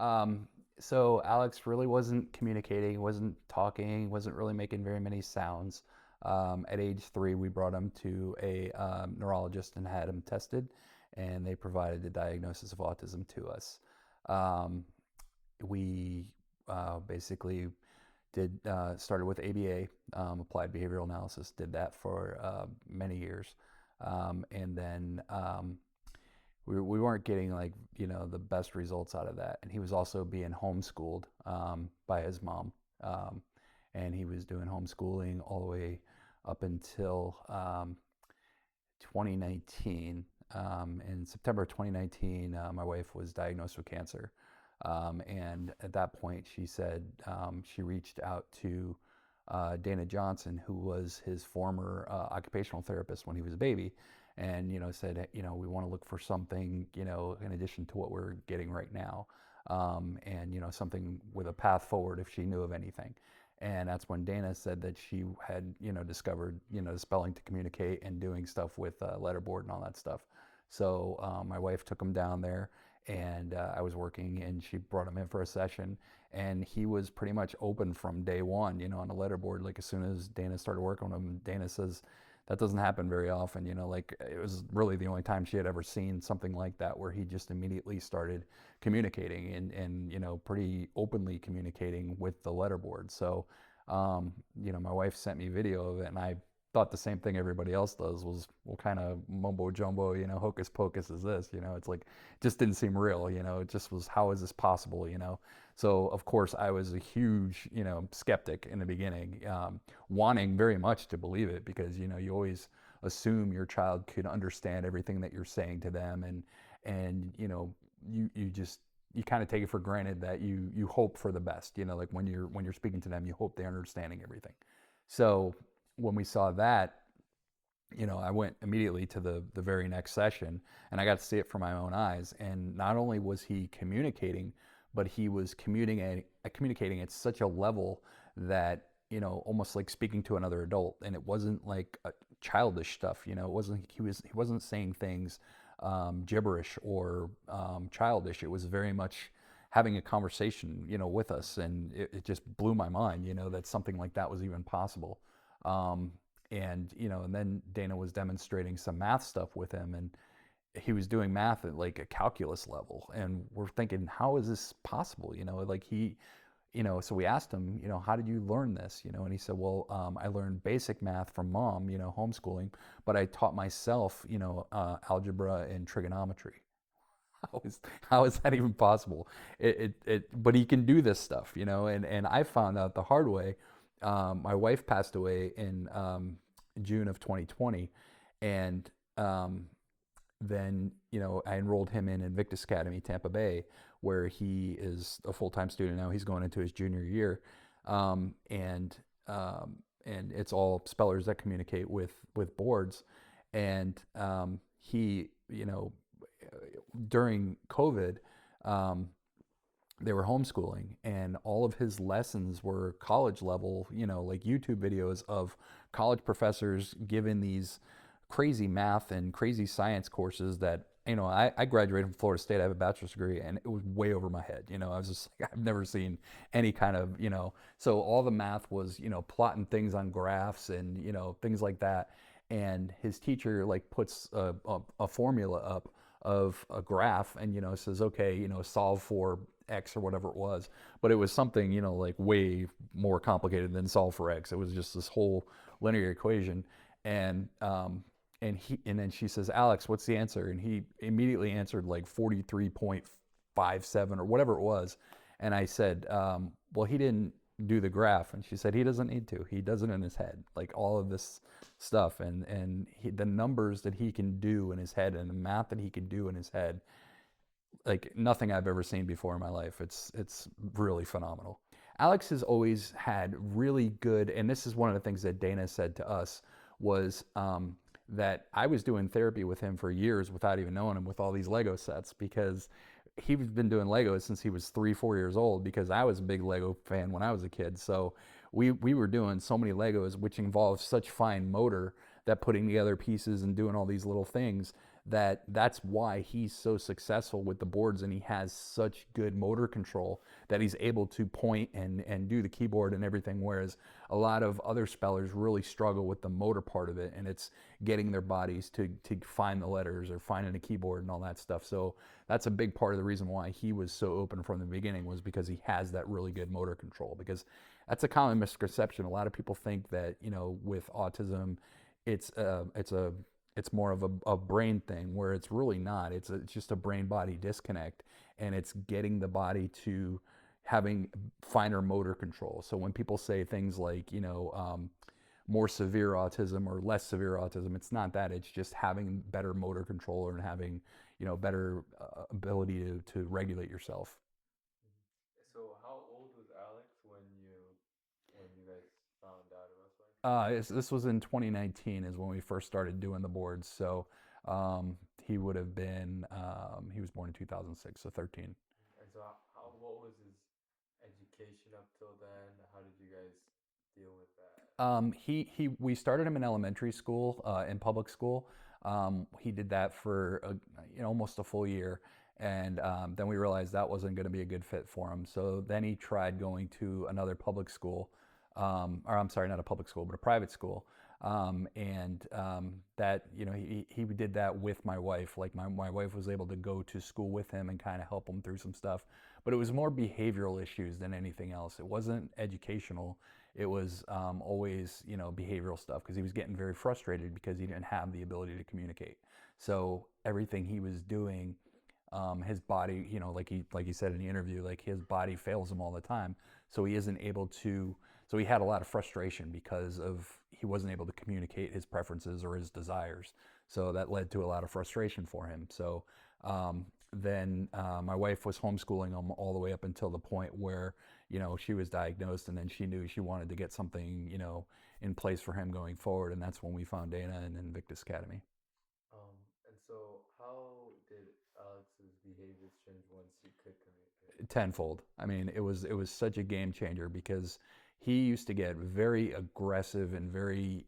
Um, so Alex really wasn't communicating, wasn't talking, wasn't really making very many sounds. At age 3, we brought him to a neurologist and had him tested, and they provided the diagnosis of autism to us. Um, we basically did started with ABA, applied behavioral analysis, did that for many years, and then we weren't getting like the best results out of that, and he was also being homeschooled by his mom, and he was doing homeschooling all the way up until 2019. In September 2019, my wife was diagnosed with cancer, and at that point she said she reached out to Dana Johnson, who was his former occupational therapist when he was a baby, and said, we want to look for something, in addition to what we're getting right now, and something with a path forward if she knew of anything. And that's when Dana said that she had discovered the spelling to communicate and doing stuff with letterboard and all that stuff. So my wife took him down there, and I was working, and she brought him in for a session, and he was pretty much open from day one, on the letterboard. Like as soon as Dana started working on him, Dana says that doesn't happen very often, like it was really the only time she had ever seen something like that, where he just immediately started communicating and pretty openly communicating with the letterboard. So my wife sent me video of it, and I thought the same thing everybody else does, was what kind of mumbo jumbo, hocus pocus is this? It's like, it just didn't seem real. It just was, how is this possible? So of course I was a huge, skeptic in the beginning, wanting very much to believe it, because you always assume your child could understand everything that you're saying to them, and you kind of take it for granted that you hope for the best. Like when you're speaking to them, you hope they're understanding everything. So when we saw that, I went immediately to the very next session, and I got to see it for my own eyes. And not only was he communicating, but he was communicating at such a level that, almost like speaking to another adult. And it wasn't like childish stuff. It wasn't, he wasn't saying things gibberish or childish. It was very much having a conversation, with us. And it just blew my mind, that something like that was even possible. Um, and then Dana was demonstrating some math stuff with him, and he was doing math at like a calculus level, and we're thinking, how is this possible? Like so we asked him, how did you learn this? And he said, well, I learned basic math from mom, homeschooling, but I taught myself, algebra and trigonometry. How is that even possible? But he can do this stuff, and I found out the hard way. My wife passed away in June of 2020, and then I enrolled him in Invictus Academy, Tampa Bay, where he is a full-time student now. He's going into his junior year, um, and and it's all spellers that communicate with boards, and he, during COVID. Um, they were homeschooling, and all of his lessons were college level, like YouTube videos of college professors giving these crazy math and crazy science courses that, I graduated from Florida State. I have a bachelor's degree, and it was way over my head. I was just like, I've never seen any kind of, so all the math was, plotting things on graphs and, things like that. And his teacher like puts a formula up of a graph, and says, okay, solve for X or whatever it was. But it was something, like way more complicated than solve for X. It was just this whole linear equation. And and then she says, Alex, what's the answer? And he immediately answered like 43.57 or whatever it was. And I said, well, he didn't do the graph. And she said, he doesn't need to. He does it in his head, like all of this stuff, and the numbers that he can do in his head, and the math that he can do in his head, like nothing I've ever seen before in my life. It's really phenomenal. Alex has always had really good, and this is one of the things that Dana said to us, was that I was doing therapy with him for years without even knowing him, with all these Lego sets, because he's been doing Legos since he was 3, 4 years old, because I was a big Lego fan when I was a kid. So we were doing so many Legos, which involved such fine motor, that putting together pieces and doing all these little things, that's why he's so successful with the boards, and he has such good motor control that he's able to point and do the keyboard and everything, whereas a lot of other spellers really struggle with the motor part of it, and it's getting their bodies to find the letters or finding a keyboard and all that stuff. So that's a big part of the reason why he was so open from the beginning, was because he has that really good motor control. Because that's a common misconception. A lot of people think that, with autism, it's it's more of a brain thing, where it's really not. It's just a brain body disconnect, and it's getting the body to having finer motor control. So when people say things like, more severe autism or less severe autism, it's not that. It's just having better motor control and having, better ability to regulate yourself. So how old was Alex when you guys found out about Spike? This was in 2019 is when we first started doing the boards. So he would have been, he was born in 2006, so 13. And so what was his education up till then? How did you guys deal with that? We started him in elementary school, in public school. He did that for almost a full year, and then we realized that wasn't going to be a good fit for him. So then he tried going to another public school, or I'm sorry, not a public school, but a private school. And that, he did that with my wife. Like my wife was able to go to school with him and kind of help him through some stuff. But it was more behavioral issues than anything else. It wasn't educational. It was always, behavioral stuff, because he was getting very frustrated because he didn't have the ability to communicate. So everything he was doing, his body, like he said in the interview, like his body fails him all the time. So he isn't able to. So he had a lot of frustration because of he wasn't able to communicate his preferences or his desires. So that led to a lot of frustration for him. So then my wife was homeschooling him all the way up until the point where, she was diagnosed, and then she knew she wanted to get something, in place for him going forward. And that's when we found Dana and Invictus Academy. And so how did Alex's behaviors change once he could communicate? Tenfold. I mean, it was such a game changer, because he used to get very aggressive and very,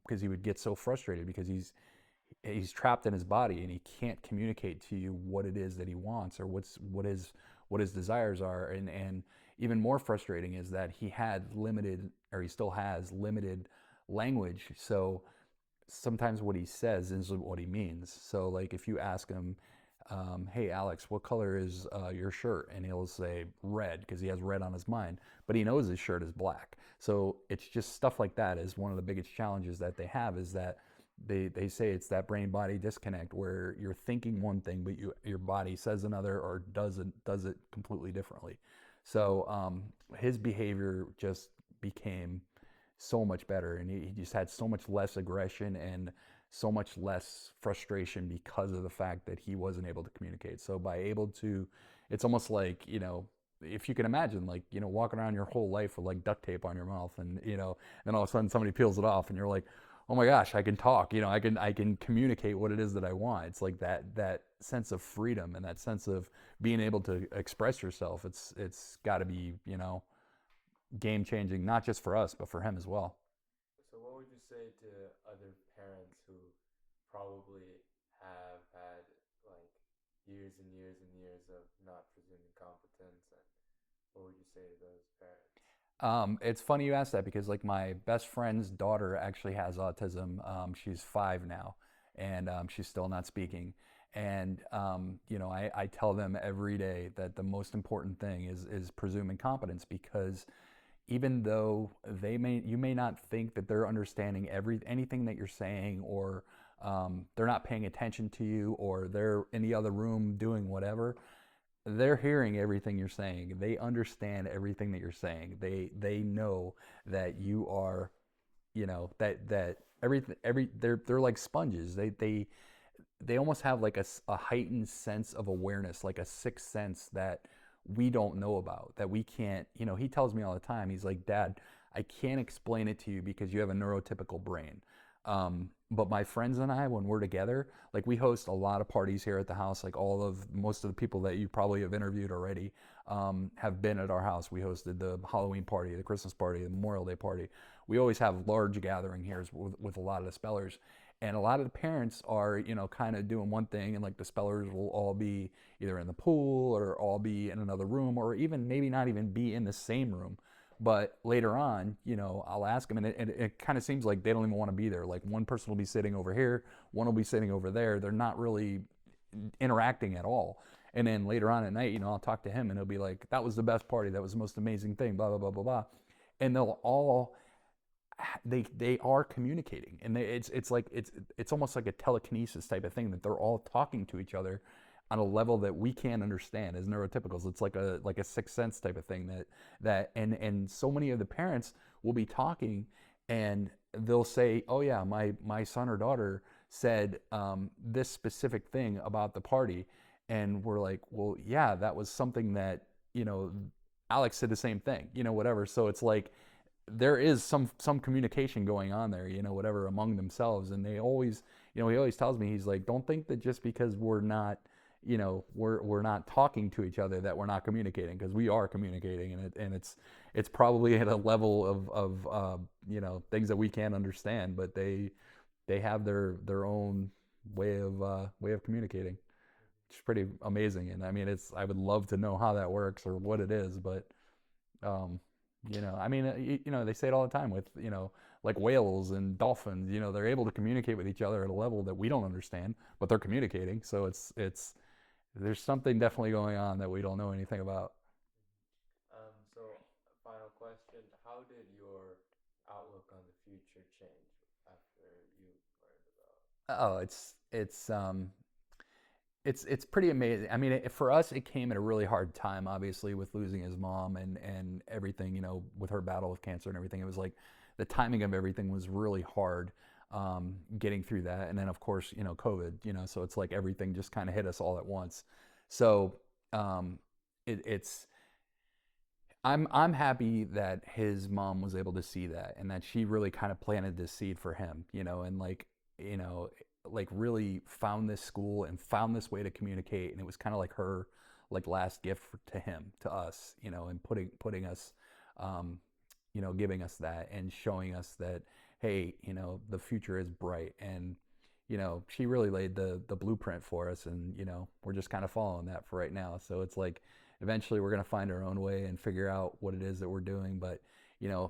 because he would get so frustrated because he's trapped in his body, and he can't communicate to you what it is that he wants, or what his desires are. And even more frustrating is that he had limited, or he still has limited language. So sometimes what he says isn't what he means. So like if you ask him, hey Alex, what color is your shirt? And he'll say red, because he has red on his mind, but he knows his shirt is black. So it's just stuff like that is one of the biggest challenges that they have, is that they say it's that brain body disconnect, where you're thinking one thing but your body says another, or does it completely differently. So his behavior just became so much better, and he just had so much less aggression and so much less frustration, because of the fact that he wasn't able to communicate. So by able to, it's almost like, if you can imagine, like, walking around your whole life with like duct tape on your mouth, and then all of a sudden somebody peels it off, and you're like, oh my gosh, I can talk, I can communicate what it is that I want. It's like that sense of freedom and that sense of being able to express yourself. It's got to be, game changing, not just for us, but for him as well. So what would you say to other parents who probably have had like years and years and years of not presuming competence, and what would you say to those parents? It's funny you asked that, because like my best friend's daughter actually has autism. She's 5 now, and she's still not speaking. And I tell them every day that the most important thing is presuming competence, because even though you may not think that they're understanding anything that you're saying, or they're not paying attention to you, or they're in the other room doing whatever, they're hearing everything you're saying. They understand everything that you're saying. They know that you are, that everything they're like sponges. They almost have like a heightened sense of awareness, like a sixth sense that we don't know about, that we can't. He tells me all the time, he's like, Dad, I can't explain it to you because you have a neurotypical brain. But my friends and I, when we're together, like we host a lot of parties here at the house. Like most of the people that you probably have interviewed already have been at our house. We hosted the Halloween party, the Christmas party, the Memorial Day party. We always have large gathering here with a lot of the spellers. And a lot of the parents are, kind of doing one thing, and like the spellers will all be either in the pool or all be in another room, or even maybe not even be in the same room. But later on, I'll ask them, and it kind of seems like they don't even want to be there. Like one person will be sitting over here, one will be sitting over there. They're not really interacting at all. And then later on at night, I'll talk to him and he'll be like, that was the best party. That was the most amazing thing, blah, blah, blah, blah, blah. And they are communicating, and it's like it's almost like a telekinesis type of thing, that they're all talking to each other on a level that we can't understand as neurotypicals. It's like a sixth sense type of thing, and so many of the parents will be talking, and they'll say, oh yeah, my son or daughter said this specific thing about the party. And we're like, well, yeah, that was something that, Alex said the same thing, whatever. So it's like there is some communication going on there, whatever, among themselves. And they always, he always tells me, he's like, don't think that just because we're not, we're not talking to each other, that we're not communicating, because we are communicating. And it's probably at a level of things that we can't understand, but they have their own way of communicating. It's pretty amazing. And I mean, I would love to know how that works or what it is, but um, I mean, they say it all the time with, like whales and dolphins. They're able to communicate with each other at a level that we don't understand, but they're communicating. So it's there's something definitely going on that we don't know anything about. So, final question: how did your outlook on the future change after you learned about? Oh, it's pretty amazing. I mean, for us, it came at a really hard time, obviously, with losing his mom and everything. With her battle with cancer and everything. It was like the timing of everything was really hard, getting through that. And then, of course, COVID. So it's like everything just kind of hit us all at once. So um, it's I'm happy that his mom was able to see that, and that she really kind of planted this seed for him, and you know, like really found this school and found this way to communicate, and it was kind of like her like last gift to him, to us, and putting us, um, giving us that and showing us that, hey, the future is bright. And she really laid the blueprint for us, and we're just kind of following that for right now. So it's like eventually we're going to find our own way and figure out what it is that we're doing. But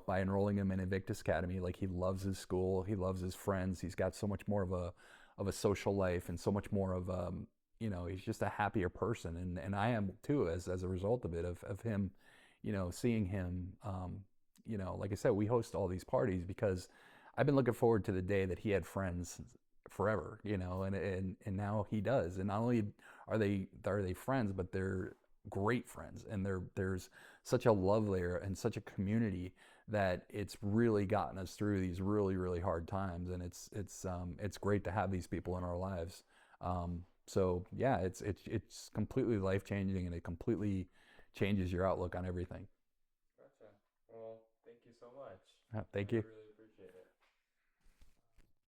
by enrolling him in Invictus Academy, like, he loves his school, he loves his friends, he's got so much more of a social life, and so much more of he's just a happier person. And I am too, as a result of it, of him, seeing him, like I said, we host all these parties because I've been looking forward to the day that he had friends forever, and now he does. And not only are they friends, but they're great friends, and there's such a love there and such a community that it's really gotten us through these really, really hard times. And it's great to have these people in our lives. So yeah, it's completely life changing, and it completely changes your outlook on everything. Gotcha. Well, thank you so much. I Thank you. really